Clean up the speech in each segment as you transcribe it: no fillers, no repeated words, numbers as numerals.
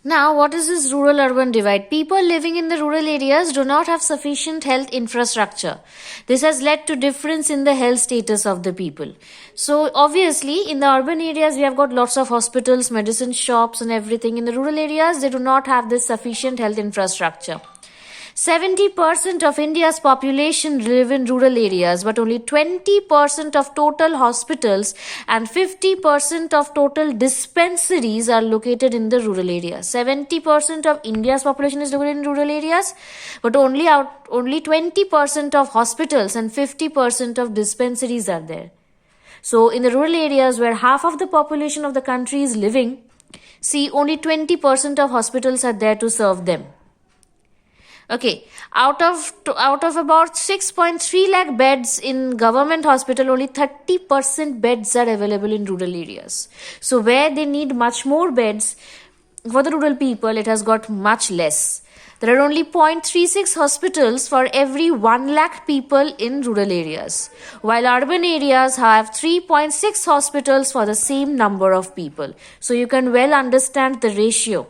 Now, what is this rural-urban divide? People living in the rural areas do not have sufficient health infrastructure. This has led to difference in the health status of the people. So, obviously, in the urban areas, we have got lots of hospitals, medicine shops and everything. In the rural areas, they do not have this sufficient health infrastructure. 70% of India's population live in rural areas, but only 20% of total hospitals and 50% of total dispensaries are located in the rural areas. 70% of India's population is located in rural areas, but only 20% of hospitals and 50% of dispensaries are there. So, in the rural areas where half of the population of the country is living, see, only 20% of hospitals are there to serve them. Okay, out of about 6.3 lakh beds in government hospital, only 30% beds are available in rural areas. So where they need much more beds for the rural people, it has got much less. There are only 0.36 hospitals for every 1 lakh people in rural areas, while urban areas have 3.6 hospitals for the same number of people. So you can well understand the ratio.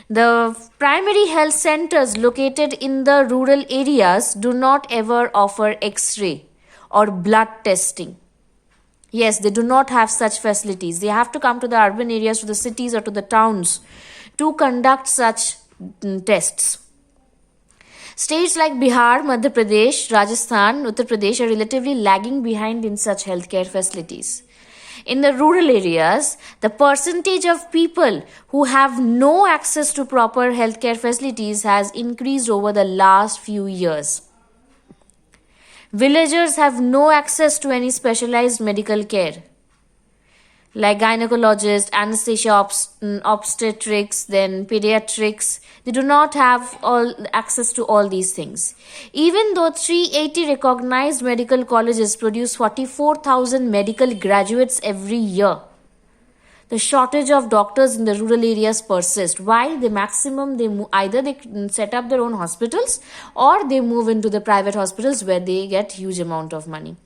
The primary health centers located in the rural areas do not ever offer X-ray or blood testing. Yes, they do not have such facilities. They have to come to the urban areas, to the cities or to the towns to conduct such tests. States like Bihar, Madhya Pradesh, Rajasthan, Uttar Pradesh are relatively lagging behind in such healthcare facilities. In the rural areas, the percentage of people who have no access to proper healthcare facilities has increased over the last few years. Villagers have no access to any specialized medical care, like gynecologists, anesthesia, obstetrics, then pediatrics. They do not have all access to all these things. Even though 380 recognized medical colleges produce 44,000 medical graduates every year, the shortage of doctors in the rural areas persists. Why? The maximum, either they set up their own hospitals or they move into the private hospitals where they get huge amount of money.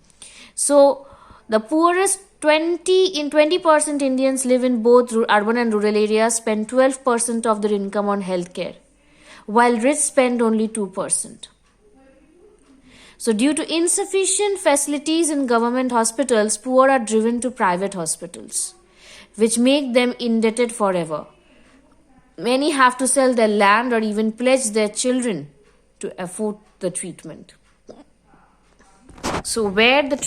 So, the poorest 20% Indians live in both urban and rural areas, spend 12% of their income on healthcare, while rich spend only 2%. So, due to insufficient facilities in government hospitals, poor are driven to private hospitals, which make them indebted forever. Many have to sell their land or even pledge their children to afford the treatment. So where the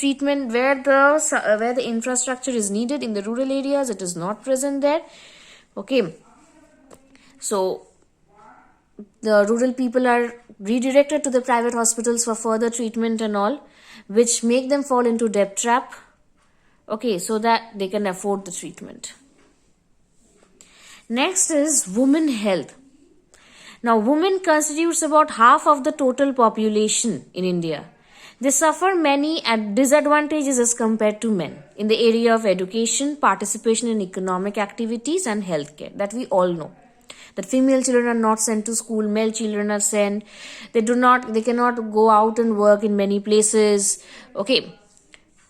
infrastructure is needed in the rural areas, it is not present there. Okay. So the rural people are redirected to the private hospitals for further treatment and all, which make them fall into debt trap. Okay, so that they can afford the treatment. Next is women health. Now, women constitutes about half of the total population in India. They suffer many disadvantages as compared to men in the area of education, participation in economic activities and healthcare, that we all know. That female children are not sent to school, male children are sent. They cannot go out and work in many places. Okay.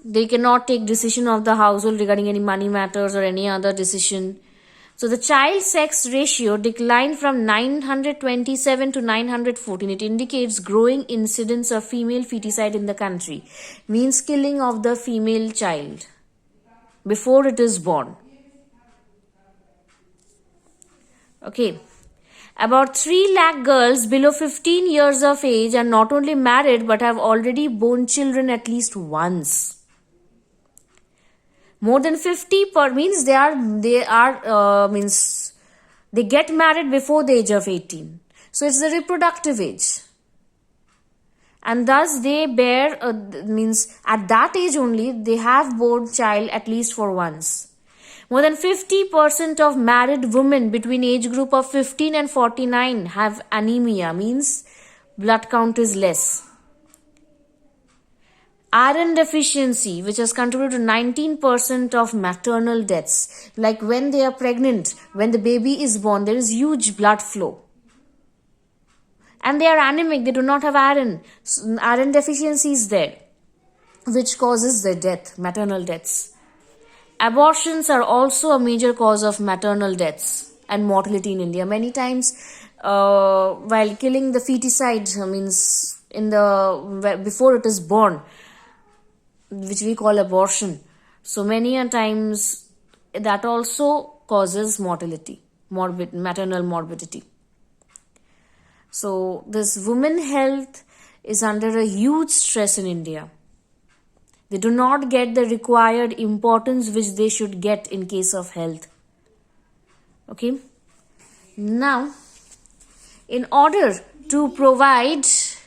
They cannot take decision of the household regarding any money matters or any other decision. So the child sex ratio declined from 927 to 914. It indicates growing incidence of female feticide in the country. Means killing of the female child before it is born. Okay. About 3 lakh girls below 15 years of age are not only married but have already born children at least once. More than 50 means they get married before the age of 18. So it's the reproductive age. And thus they bear, at that age only, they have born child at least for once. More than 50% of married women between age group of 15 and 49 have anemia, means blood count is less. Iron deficiency, which has contributed to 19% of maternal deaths. Like when they are pregnant, when the baby is born, there is huge blood flow. And they are anemic, they do not have iron. Iron deficiency is there, which causes their death, maternal deaths. Abortions are also a major cause of maternal deaths, and mortality in India. Many times, while killing the feticide, means before it is born, which we call abortion. So many a times that also causes mortality, maternal morbidity. So this women health is under a huge stress in India. They do not get the required importance which they should get in case of health. Okay. Now, in order to provide